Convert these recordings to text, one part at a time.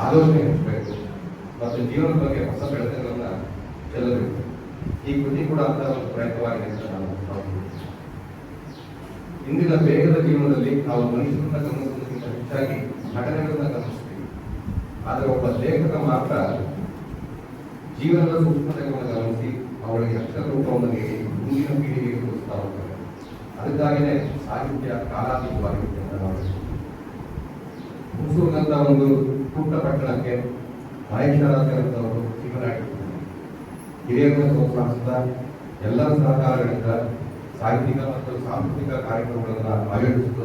ಆಲೋಚನೆ ಇರಬೇಕು ಮತ್ತು ಜೀವನದ ಬಗ್ಗೆ ಹೊಸ ಬೆಳಕುಗಳನ್ನು ಚೆಲ್ಲಬೇಕು. ಈ ಕೃತಿ ಕೂಡ ಅಂತ ಒಂದು ಪ್ರಯತ್ನವಾಗಿದೆ ಅಂತ ನಾನು ಭಾವಿಸುತ್ತೇನೆ. ಇಂದಿನ ವೇಗದ ಜೀವನದಲ್ಲಿ ನಾವು ಮನುಷ್ಯರನ್ನ ಗಮನಿಸುವುದಕ್ಕಿಂತ ಹೆಚ್ಚಾಗಿ ಘಟನೆಗಳನ್ನ ಗಮನಿಸ್ತೀವಿ. ಆದರೆ ಒಬ್ಬ ಲೇಖಕ ಮಾತ್ರ ಜೀವನದ ಸೂಕ್ಷ್ಮತೆಗಳನ್ನು ಗಮನಿಸಿ ಅವಳಿಗೆ ಅಕ್ಷರ ರೂಪವನ್ನು ನೀಡಿ ಮುಂದಿನ ಪೀಳಿಗೆಗೆ ತೋರಿಸ್ತಾ ಹೋಗ್ತಾರೆ. ಅದಕ್ಕಾಗಿಯೇ ಸಾಹಿತ್ಯ ಕಾಲಾತೀತವಾಗಿರುತ್ತೆ ಅಂತ ನಾವು ಹುಣಸೂರಿನಂತ ಒಂದು ಪುಟ್ಟ ಪಟ್ಟಣಕ್ಕೆ ಮಹೇಶ್ವರಾಜರವರು ಜೀವನಾಡಿದ್ದಾರೆ. ಹಿರಿಯರನ್ನು ಪ್ರೋತ್ಸಾಹಿಸಿದ ಎಲ್ಲರ ಸಹಕಾರಗಳಿಂದ ಸಾಹಿತ್ಯಿಕ ಮತ್ತು ಸಾಂಸ್ಕೃತಿಕ ಕಾರ್ಯಕ್ರಮಗಳನ್ನು ಆಯೋಜಿಸುವುದು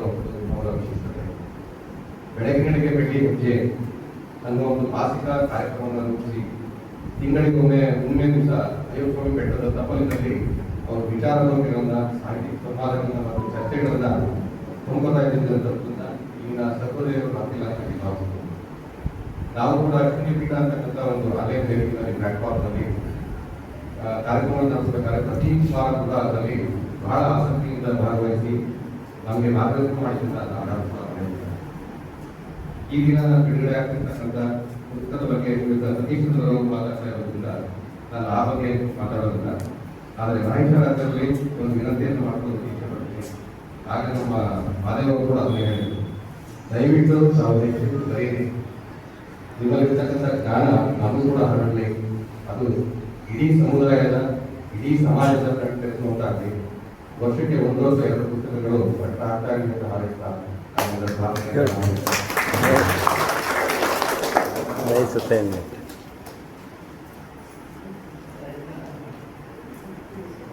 ಅವರ ವಿಶಿಷ್ಟತೆ. ಬೆಳಗಿನಡೆಗೆ ಬೆಳ್ಳಿ ಹೆಜ್ಜೆ ಅನ್ನುವ ಒಂದು ಮಾಸಿಕ ಕಾರ್ಯಕ್ರಮವನ್ನು ರೂಪಿಸಿ ತಿಂಗಳಿಗೊಮ್ಮೆ ಹುಣ್ಣಿಮೆ ದಿವಸ ಅಯ್ಯಸ್ವಾಮಿ ಬೆಟ್ಟದ ತಪ್ಪಲಿನಲ್ಲಿ ಅವರು ವಿಚಾರಗೋಷ್ಠಿಗಳನ್ನ, ಸಾಹಿತ್ಯಿಕ ಸಂವಾದಗಳನ್ನ ಮತ್ತು ಚರ್ಚೆಗಳನ್ನ ಹೊಂಬತ್ತಾ ಇದ್ದಂತ ಈಗಿನ ಸರ್ವದೇವರು ಮಾತಿಲ್ಲ ಭಾವಿಸುತ್ತೇವೆ. ನಾವು ಕೂಡ ಶೂನ್ಯಪೀಠ ಅಂತಕ್ಕಂಥ ಒಂದು ಆಲಯ ವೇದಿಕೆಯಲ್ಲಿ ಪ್ಲಾಟ್ಫಾರ್ಮ್ನಲ್ಲಿ ಕಾರ್ಯಕ್ರಮವನ್ನು ನಡೆಸಬೇಕಾದ್ರೆ ಪ್ರತಿ ವಾರ ಕೂಡ ಅದರಲ್ಲಿ ಬಹಳ ಆಸಕ್ತಿಯಿಂದ ಭಾಗವಹಿಸಿ ನಮಗೆ ಮಾರ್ಗದರ್ಶನ ಮಾಡಿದಂತ ಈಗಿನ ಬಿಡುಗಡೆ ಆಗ್ತಿರ್ತಕ್ಕಂಥ ಪುಸ್ತಕದ ಬಗ್ಗೆ ಸತೀಶ್ವರರು ಮಾತಾಡ್ತಾ ಇರೋದ್ರಿಂದ ನಾನು ಆ ಬಗ್ಗೆ ಮಾತಾಡೋದಿಲ್ಲ. ಆದರೆ ಮಹೇಶ್ವರದಲ್ಲಿ ಒಂದು ವಿನಂತಿಯನ್ನು ಮಾಡ್ಕೊಳ್ಳೋದಕ್ಕೆ ಇಷ್ಟಪಡ್ತೀನಿ. ಆಗ ನಮ್ಮ ಮಾದೇವರು ಕೂಡ ಅದನ್ನೇ ಹೇಳಿದರು, ದಯವಿಟ್ಟು ನಾವು ಹೆಚ್ಚು ಬರೀರಿ, ನಿಮ್ಮಲ್ಲಿರ್ತಕ್ಕಂಥ ಜ್ಞಾನ ನಮಗೂ ಕೂಡ ಹರಡಲಿ, ಅದು ಇಡೀ ಸಮುದಾಯದ ಇಡೀ ಸಮಾಜದ ಕಟ್ಟಿಸುವಂತಾಗಲಿ. ವರ್ಷಕ್ಕೆ 1 ವರ್ಷ 2 ಪುಸ್ತಕಗಳು ಪಟ್ಟ ಆಗ್ತಾಗಲಿ ಅಂತ ಹಾರೈಸ್ತಾ Nice attainment.